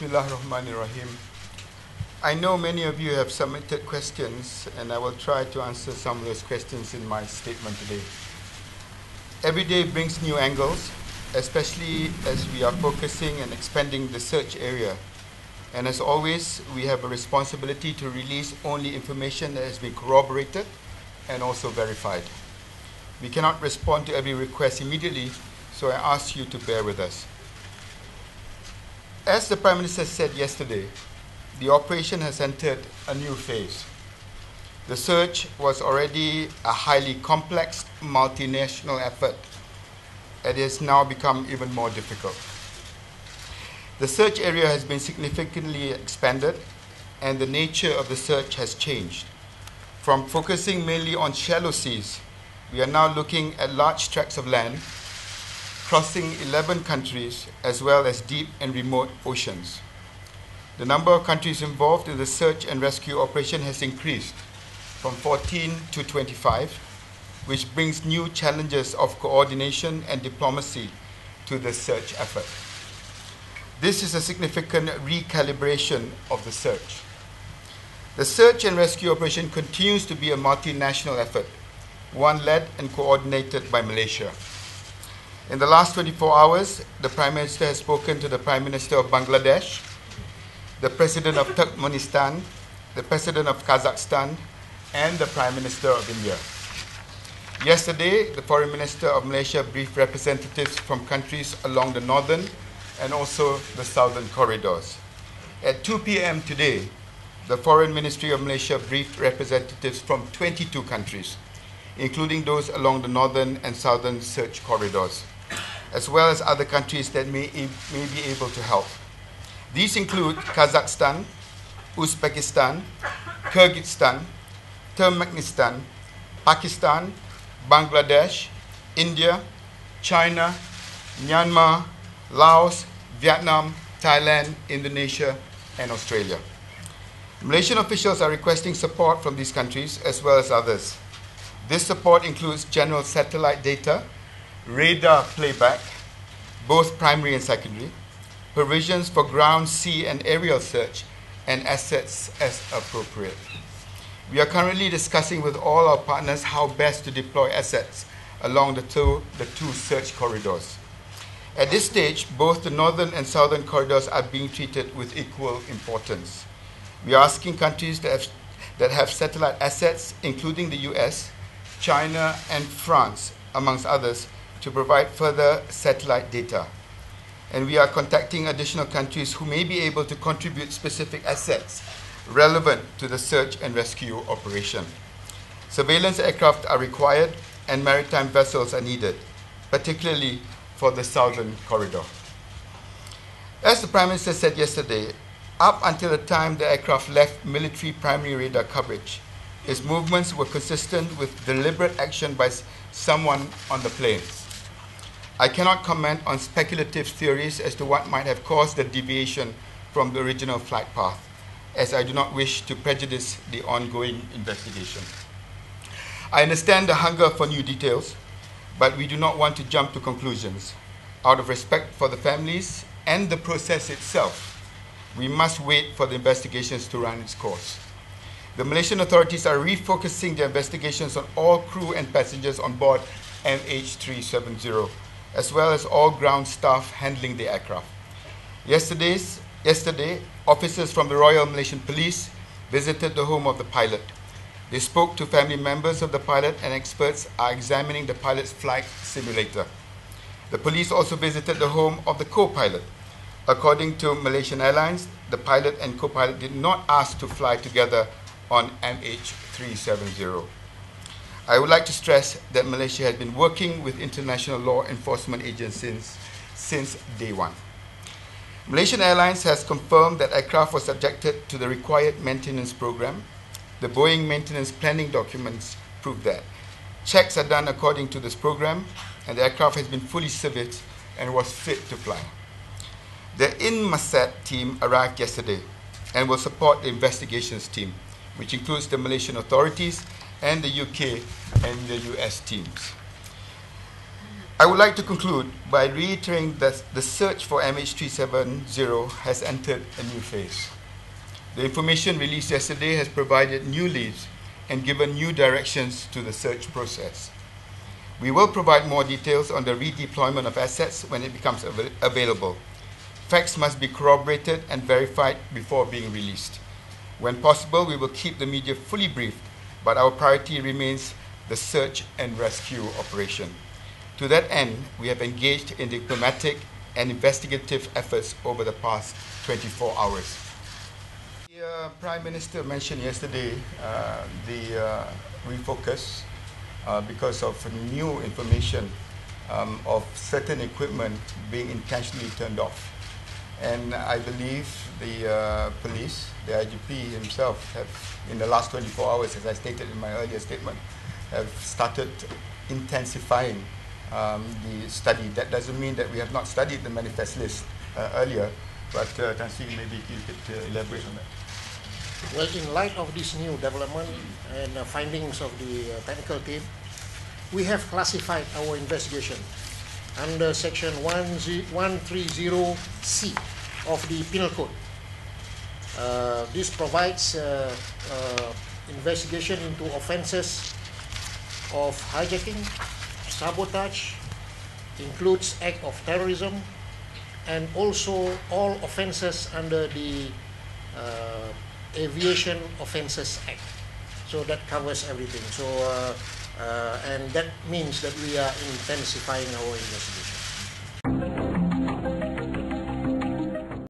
Bismillahirrahmanirrahim. I know many of you have submitted questions, and I will try to answer some of those questions in my statement today. Every day brings new angles, especially as we are focusing and expanding the search area. And as always, we have a responsibility to release only information that has been corroborated and also verified. We cannot respond to every request immediately, so I ask you to bear with us. As the Prime Minister said yesterday, the operation has entered a new phase. The search was already a highly complex multinational effort. It has now become even more difficult. The search area has been significantly expanded, and the nature of the search has changed. From focusing mainly on shallow seas, we are now looking at large tracts of land, crossing 11 countries, as well as deep and remote oceans. The number of countries involved in the search and rescue operation has increased from 14 to 25, which brings new challenges of coordination and diplomacy to the search effort. This is a significant recalibration of the search. The search and rescue operation continues to be a multinational effort, one led and coordinated by Malaysia. In the last 24 hours, the Prime Minister has spoken to the Prime Minister of Bangladesh, the President of Turkmenistan, the President of Kazakhstan, and the Prime Minister of India. Yesterday, the Foreign Minister of Malaysia briefed representatives from countries along the northern and also the southern corridors. At 2 p.m. today, the Foreign Ministry of Malaysia briefed representatives from 22 countries, including those along the northern and southern search corridors, as well as other countries that may be able to help. These include Kazakhstan, Uzbekistan, Kyrgyzstan, Turkmenistan, Pakistan, Bangladesh, India, China, Myanmar, Laos, Vietnam, Thailand, Indonesia, and Australia. Malaysian officials are requesting support from these countries as well as others. This support includes general satellite data, radar playback, both primary and secondary, provisions for ground, sea, and aerial search, and assets as appropriate. We are currently discussing with all our partners how best to deploy assets along the two search corridors. At this stage, both the northern and southern corridors are being treated with equal importance. We are asking countries that have satellite assets, including the US, China, and France, amongst others, to provide further satellite data. And we are contacting additional countries who may be able to contribute specific assets relevant to the search and rescue operation. Surveillance aircraft are required and maritime vessels are needed, particularly for the southern corridor. As the Prime Minister said yesterday, up until the time the aircraft left military primary radar coverage, its movements were consistent with deliberate action by someone on the plane. I cannot comment on speculative theories as to what might have caused the deviation from the original flight path, as I do not wish to prejudice the ongoing investigation. I understand the hunger for new details, but we do not want to jump to conclusions. Out of respect for the families and the process itself, we must wait for the investigations to run its course. The Malaysian authorities are refocusing their investigations on all crew and passengers on board MH370, as well as all ground staff handling the aircraft. Yesterday, officers from the Royal Malaysian Police visited the home of the pilot. They spoke to family members of the pilot, and experts are examining the pilot's flight simulator. The police also visited the home of the co-pilot. According to Malaysian Airlines, the pilot and co-pilot did not ask to fly together on MH370. I would like to stress that Malaysia has been working with international law enforcement agencies since day one. Malaysian Airlines has confirmed that aircraft was subjected to the required maintenance program. The Boeing maintenance planning documents prove that. Checks are done according to this program, and the aircraft has been fully serviced and was fit to fly. The Inmarsat team arrived yesterday and will support the investigations team, which includes the Malaysian authorities and the UK and the US teams. I would like to conclude by reiterating that the search for MH370 has entered a new phase. The information released yesterday has provided new leads and given new directions to the search process. We will provide more details on the redeployment of assets when it becomes available. Facts must be corroborated and verified before being released. When possible, we will keep the media fully briefed, but our priority remains the search and rescue operation. To that end, we have engaged in diplomatic and investigative efforts over the past 24 hours. The Prime Minister mentioned yesterday the refocus because of new information of certain equipment being intentionally turned off. And I believe the police, the IGP himself, have, in the last 24 hours, as I stated in my earlier statement, have started intensifying the study. That doesn't mean that we have not studied the manifest list earlier, but Tan Sri, maybe you could elaborate on that. Well, in light of this new development and findings of the technical team, we have classified our investigation under Section 130C of the Penal Code. This provides investigation into offences of hijacking, sabotage, includes act of terrorism, and also all offences under the Aviation Offences Act. So that covers everything. So and that means that we are intensifying our investigation.